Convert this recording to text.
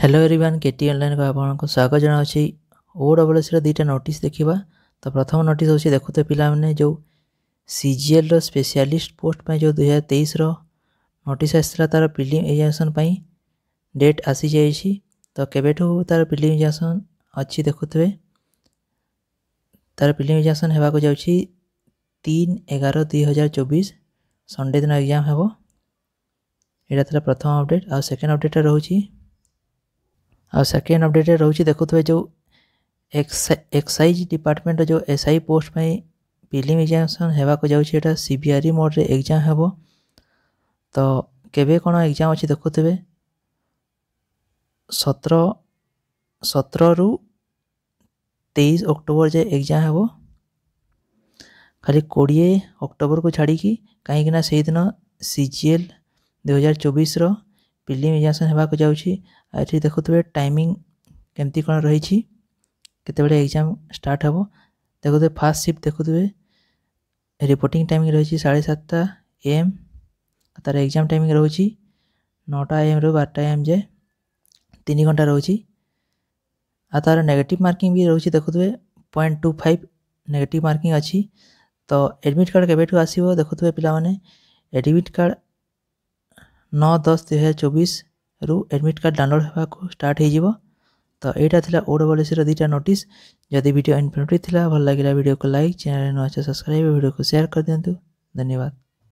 Hello everyone केटी online को आपको स्वागत जनावि ओडब्ल्यूएस दुईटा नोटिस देखा। तो प्रथम नोटिस हूँ देखुते पे जो सीजीएल रो स्पेशलिस्ट पोस्ट पर जो 2023 नोटिस आसाला तार प्रिलिम एग्जामिनेशन डेट आसी जाइए। तो केबेठू तार प्रिलिम एग्जामिनेशन अच्छी देखुते तार प्रिलिम एग्जामिनेशन होगा जाऊँगी 3/11/2024 संडे दिन एग्जाम हे। यहाँ प्रथम अपडेट। आ सेकेंड अपडेट रोचे आ सेकेंड अपडेट रोचे देखुए जो एक्साइज डिपार्टमेंट जो एसआई पोस्ट पर प्रिलिम एग्जामिनेशन होगा जाऊँगी सीबीआरई मोड रे एग्जाम हे। तो केबे कौन एग्जाम अच्छी देखुए 17 रु 23 अक्टोबर जाए एग्जाम हे। खाली 20 अक्टोबर को छाड़ी कहीं से दिन सीजीएल 2024 प्रिलिम एग्जामिनेशन होगा जाऊँगी। ये देखुए टाइमिंग केमती कौन रही केते एग्जाम स्टार्ट हे। देखुए फास्ट शिफ्ट देखुए रिपोर्टिंग टाइमिंग रही 7:30 AM। तार एग्जाम टाइमिंग रोची 9 AM रु 12 AM जाए 3 घंटा रोची। आ तार नेगेटिव मार्किंग भी रोची देखुए 0.25 नेगेटिव मार्किंग अच्छी। तो एडमिट कार्ड केबेठू आसीबो देखुए पिलाने एडमिट कार्ड 9/10/2024 रु एडमिट कार्ड डाउनलोड होगा स्टार्ट हो। तो यहाँ था ओडब्ल्यूएस दुईटा नोटिस। जदि वीडियो इनफॉर्मेटिव था भल लगे वीडियो को लाइक चैनल नुआ सब्सक्राइब वीडियो को शेयर कर दिंतु। धन्यवाद।